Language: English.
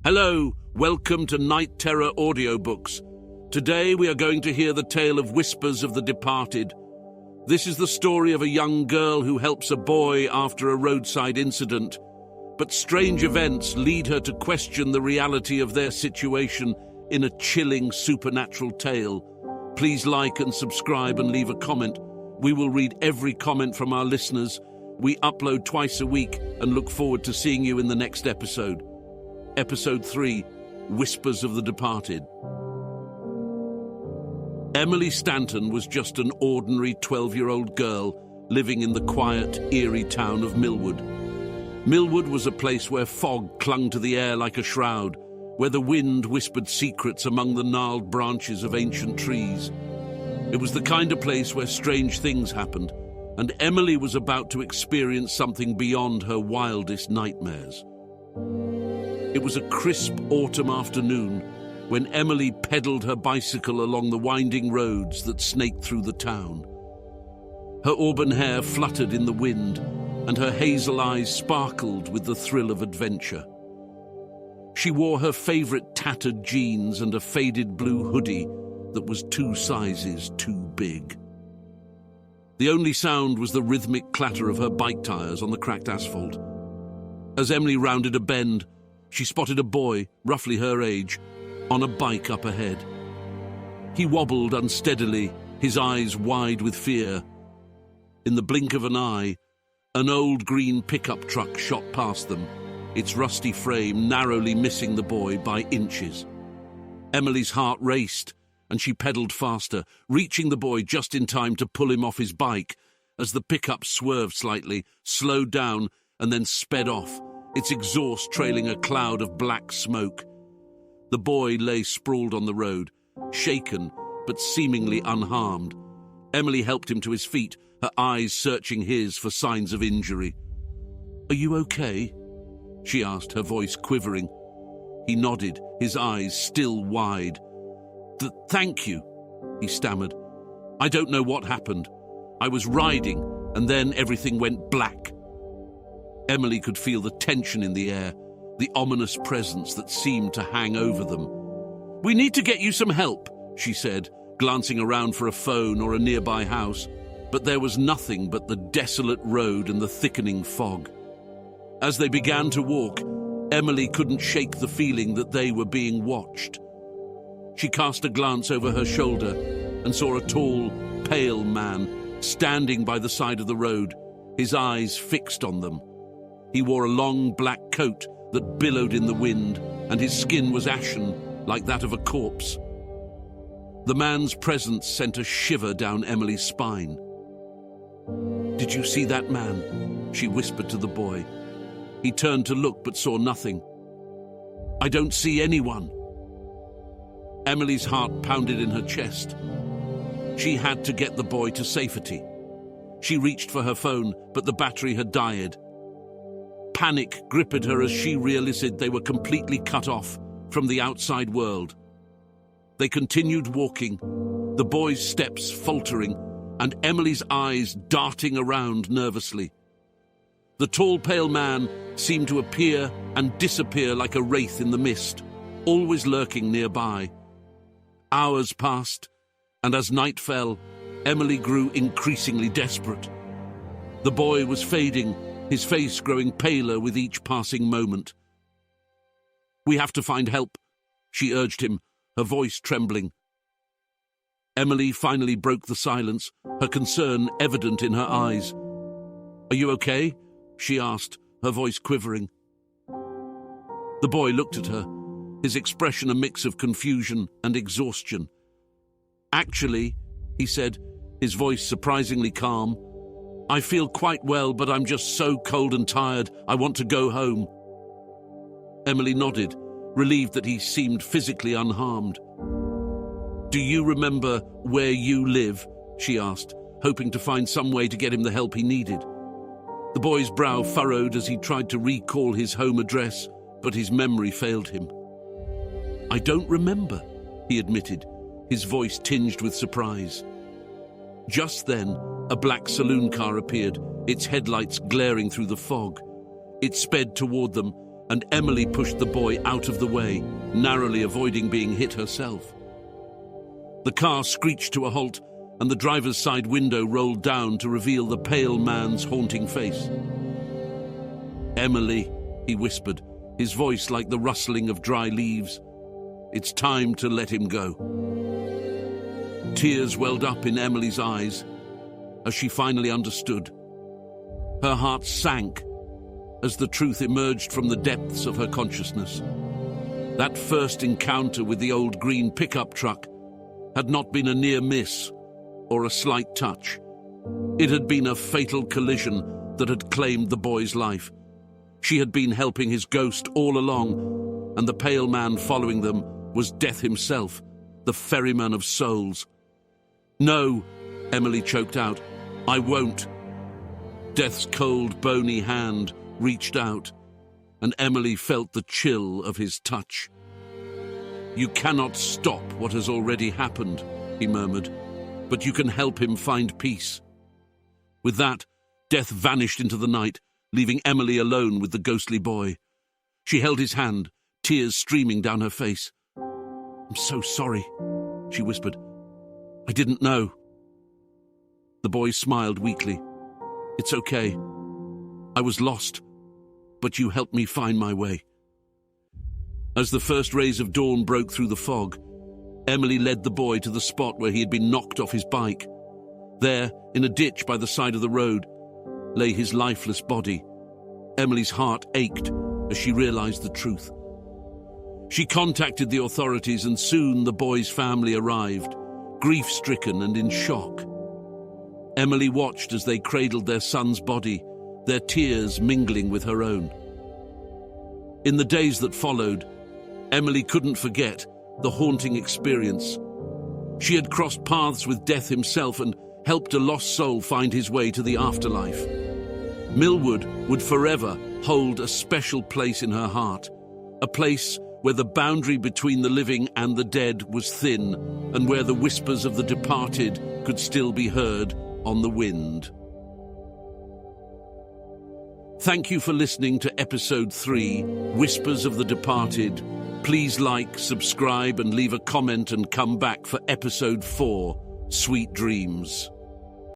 Hello, welcome to Night Terror Audiobooks. Today we are going to hear the tale of Whispers of the Departed. This is the story of a young girl who helps a boy after a roadside incident, but strange events lead her to question the reality of their situation in a chilling supernatural tale. Please like and subscribe and leave a comment. We will read every comment from our listeners. We upload twice a week and look forward to seeing you in the next episode. Episode 3, Whispers of the Departed. Emily Stanton was just an ordinary 12-year-old girl living in the quiet, eerie town of Millwood. Millwood was a place where fog clung to the air like a shroud, where the wind whispered secrets among the gnarled branches of ancient trees. It was the kind of place where strange things happened, and Emily was about to experience something beyond her wildest nightmares. It was a crisp autumn afternoon when Emily pedaled her bicycle along the winding roads that snaked through the town. Her auburn hair fluttered in the wind, and her hazel eyes sparkled with the thrill of adventure. She wore her favorite tattered jeans and a faded blue hoodie that was 2 sizes too big. The only sound was the rhythmic clatter of her bike tires on the cracked asphalt. As Emily rounded a bend, she spotted a boy, roughly her age, on a bike up ahead. He wobbled unsteadily, his eyes wide with fear. In the blink of an eye, an old green pickup truck shot past them, its rusty frame narrowly missing the boy by inches. Emily's heart raced, and she pedaled faster, reaching the boy just in time to pull him off his bike as the pickup swerved slightly, slowed down, and then sped off, its exhaust trailing a cloud of black smoke. The boy lay sprawled on the road, shaken but seemingly unharmed. Emily helped him to his feet, her eyes searching his for signs of injury. "Are you okay?" she asked, her voice quivering. He nodded, his eyes still wide. Thank you," he stammered. "I don't know what happened. I was riding, and then everything went black." Emily could feel the tension in the air, the ominous presence that seemed to hang over them. "We need to get you some help," she said, glancing around for a phone or a nearby house, but there was nothing but the desolate road and the thickening fog. As they began to walk, Emily couldn't shake the feeling that they were being watched. She cast a glance over her shoulder and saw a tall, pale man standing by the side of the road, his eyes fixed on them. He wore a long black coat that billowed in the wind, and his skin was ashen, like that of a corpse. The man's presence sent a shiver down Emily's spine. "Did you see that man?" she whispered to the boy. He turned to look but saw nothing. "I don't see anyone." Emily's heart pounded in her chest. She had to get the boy to safety. She reached for her phone, but the battery had died. Panic gripped her as she realized they were completely cut off from the outside world. They continued walking, the boy's steps faltering, and Emily's eyes darting around nervously. The tall, pale man seemed to appear and disappear like a wraith in the mist, always lurking nearby. Hours passed, and as night fell, Emily grew increasingly desperate. The boy was fading, his face growing paler with each passing moment. "We have to find help," she urged him, her voice trembling. Emily finally broke the silence, her concern evident in her eyes. "Are you okay?" she asked, her voice quivering. The boy looked at her, his expression a mix of confusion and exhaustion. "Actually," he said, his voice surprisingly calm, "I feel quite well, but I'm just so cold and tired, I want to go home." Emily nodded, relieved that he seemed physically unharmed. "Do you remember where you live?" she asked, hoping to find some way to get him the help he needed. The boy's brow furrowed as he tried to recall his home address, but his memory failed him. "I don't remember," he admitted, his voice tinged with surprise. Just then, a black saloon car appeared, its headlights glaring through the fog. It sped toward them, and Emily pushed the boy out of the way, narrowly avoiding being hit herself. The car screeched to a halt, and the driver's side window rolled down to reveal the pale man's haunting face. "Emily," he whispered, his voice like the rustling of dry leaves. "It's time to let him go." Tears welled up in Emily's eyes as she finally understood. Her heart sank as the truth emerged from the depths of her consciousness. That first encounter with the old green pickup truck had not been a near miss or a slight touch. It had been a fatal collision that had claimed the boy's life. She had been helping his ghost all along, and the pale man following them was Death himself, the ferryman of souls. "No," Emily choked out. "I won't." Death's cold, bony hand reached out, and Emily felt the chill of his touch. "You cannot stop what has already happened," he murmured, "but you can help him find peace." With that, Death vanished into the night, leaving Emily alone with the ghostly boy. She held his hand, tears streaming down her face. "I'm so sorry," she whispered. "I didn't know." The boy smiled weakly. "It's okay. I was lost, but you helped me find my way." As the first rays of dawn broke through the fog, Emily led the boy to the spot where he had been knocked off his bike. There, in a ditch by the side of the road, lay his lifeless body. Emily's heart ached as she realized the truth. She contacted the authorities, and soon the boy's family arrived, grief-stricken and in shock. Emily watched as they cradled their son's body, their tears mingling with her own. In the days that followed, Emily couldn't forget the haunting experience. She had crossed paths with Death himself and helped a lost soul find his way to the afterlife. Millwood would forever hold a special place in her heart, a place where the boundary between the living and the dead was thin, and where the whispers of the departed could still be heard on the wind. Thank you for listening to Episode 3, Whispers of the Departed. Please like, subscribe, and leave a comment, and come back for Episode 4, Sweet Dreams.